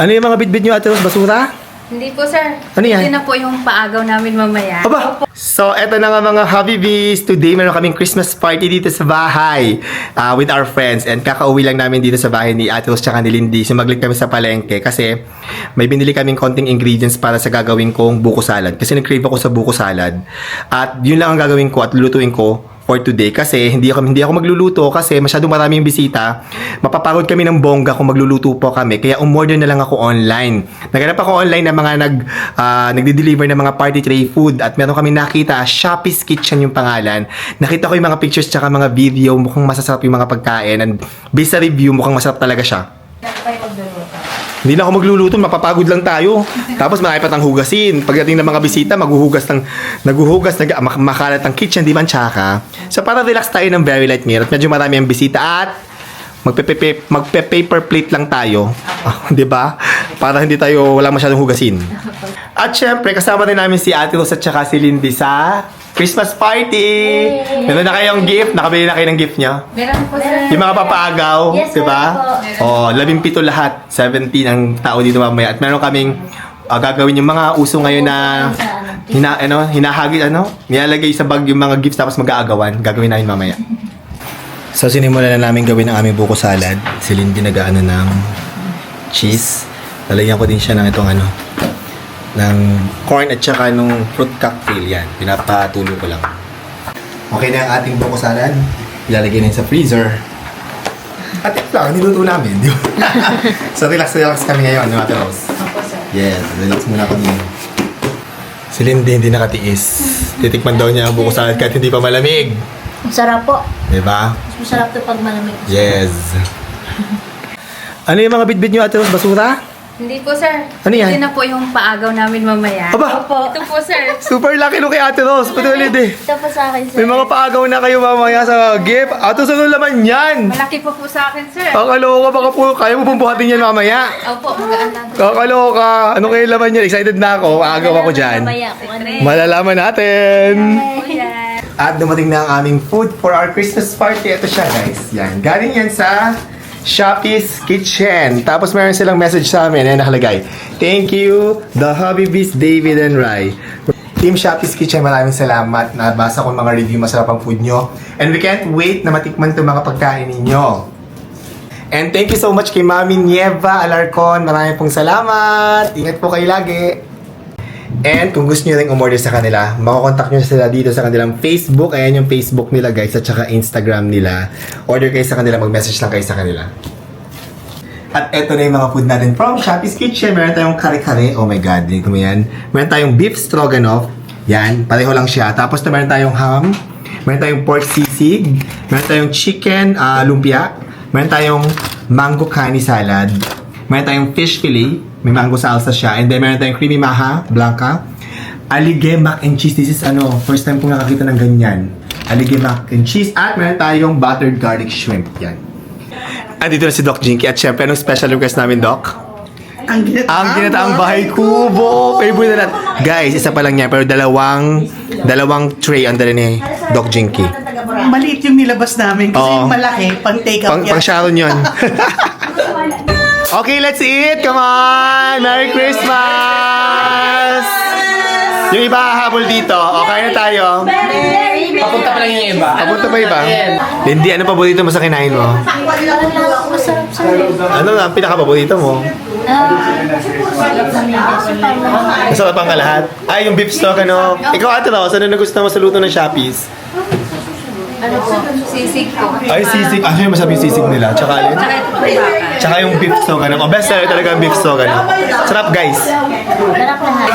Ano yung mga bitbit nyo, Ate Rose? Basura? Hindi po, sir. Ano yan? Hindi na po yung paagaw namin mamaya. Aba! So, eto na nga mga Habibis. Today, meron kaming Christmas party dito sa bahay with our friends. And kakauwi lang namin dito sa bahay ni Ate Rose tsaka ni Lindy. Sumaglit kami sa palengke kasi may binili kaming konting ingredients para sa gagawin kong buko salad. Kasi nag-crave ako sa buko salad. At yun lang ang gagawin ko at lulutuin ko for today kasi hindi ako magluluto kasi masyadong maraming bisita. Mapapagod kami ng bongga kung magluluto po kami. Kaya umorder na lang ako online. Naghanap ako online ng mga nagde-deliver ng mga party tray food at meron kami nakita, Shoppee's Kitchen yung pangalan. Nakita ko yung mga pictures tsaka mga video, mukhang masasarap yung mga pagkain and based sa review, mukhang masarap talaga siya. Hindi na ako magluluto, mapapagod lang tayo. Tapos marami pa tang hugasin. Pagdating ng mga bisita, makalat ang kitchen, di man tsaka. So para relax tayo ng very light ngayon at medyo marami ang bisita at magpe-paper plate lang tayo. Di ba? Para hindi tayo wala masyadong hugasin. At syempre, kasama din namin si Ate Rose at saka si Lindy sa Christmas party! Meron na kayong gift? Nakabili na kayo ng gift niya? Meron po, sir. Yung mga papaagaw, Yes, di ba? meron po. 17 lahat. 17 ang tao dito mamaya. At meron kaming gagawin yung mga uso ngayon na nilalagay sa bag yung mga gifts tapos mag-aagawan. Gagawin namin mamaya. So, sinimulan na namin gawin ang aming buko salad. Si Lindy nag-ano ng cheese. Lalagyan ko din siya ng itong ng corn at saka nung fruit cocktail yan. Pinapatulo ko lang. Okay na ang ating buko salad. Ilalagay na yun sa freezer. At ito lang, niluto namin. Di ba? So, relax kami ngayon, no, Ate Rose? Opo, sir. Yes, relax muna kami. Si Lindy hindi nakatiis. Titikman daw niya ang buko salad kahit hindi pa malamig. Masarap po. Di ba? Mas masarap to pag malamig. Yes. Ano yung mga bitbit nyo, Ate Rose? Basura? Hindi po, sir. Ano yan? Hindi na po yung paagaw namin mamaya. Aba! Opo. Ito po, sir. Super lucky nung kay Ate Rose. Pati ulit eh. Ito po sa akin, sir. May mga paagaw na kayo mamaya sa gift. Ato sa laman yan. Malaki po po sa akin, sir. Kakaloka, baka po kaya mo bubuhatin yan mamaya. Opo, magaan lang. Kakaloka. Ano kayo laman yan? Excited na ako. Aagaw ako dyan. Mamaya kung ano. Malalaman natin. Po yan. At dumating na ang aming food for our Christmas party. Ito siya, guys. Yan. Galing yan sa Shoppee's Kitchen. Tapos meron silang message sa amin. Ayan nakalagay. Thank you, the Habibis, David and Rai. Team Shoppee's Kitchen, maraming salamat. Nabasa ko mga review, masarap ang food nyo. And we can't wait na matikman itong mga pagkain ninyo. And thank you so much kay Mami Nieva Alarcon. Maraming pong salamat. Ingat po kayo lagi. And kung gusto nyo rin umorder sa kanila, makakontakt nyo sila dito sa kanilang Facebook. Ayan yung Facebook nila, guys, at saka Instagram nila. Order kayo sa kanila, mag-message lang kayo sa kanila. At eto na yung mga food natin from Shoppee's Kitchen. Meron tayong kare-kare. Oh my God, dito mo yan. Meron tayong beef stroganoff. Yan, pareho lang siya. Tapos meron tayong ham. Meron tayong pork sisig. Meron tayong chicken lumpia. Meron tayong mango kani salad. Meron tayong fish fillet. May mango salsa siya. And then meron tayong creamy maha blanca. Alige mac and cheese. This is first time kong nakakita ng ganyan. Alige mac and cheese. At meron tayong buttered garlic shrimp. Yan. At dito na si Doc Jinky. At syempre, anong special request namin, Doc? Ang ginataang bahay kubo. Favorite na natin. Guys, isa pa lang yan. Pero dalawang tray ang dala ni Doc Jinky. Maliit yung nilabas namin kasi Oo. yung malaki, pang take up Pang Sharon yun. Okay, let's eat! Come on! Merry Christmas! Yung iba hahabol dito. Okay na tayo. Papunta pa lang yung iba. Papunta pa iba. Lindy, ano paborito mo sa kinain mo? Masarap sa Ano nga ang pinaka-paborito mo? Masarap ang lahat. Ay, yung beef stock, ano? Ikaw, Ate Rose, ano nagustuhan mo sa luto ng Shoppee's? Ano po? Sisig po. Ay, sisig. Ano yung masarap yung sisig nila? Tsaka alin? Tsaka ito po baka. Tsaka yung beef stock, ano? O, best seller talaga ang beef stock, ano? Sarap, guys. Sarap lahat.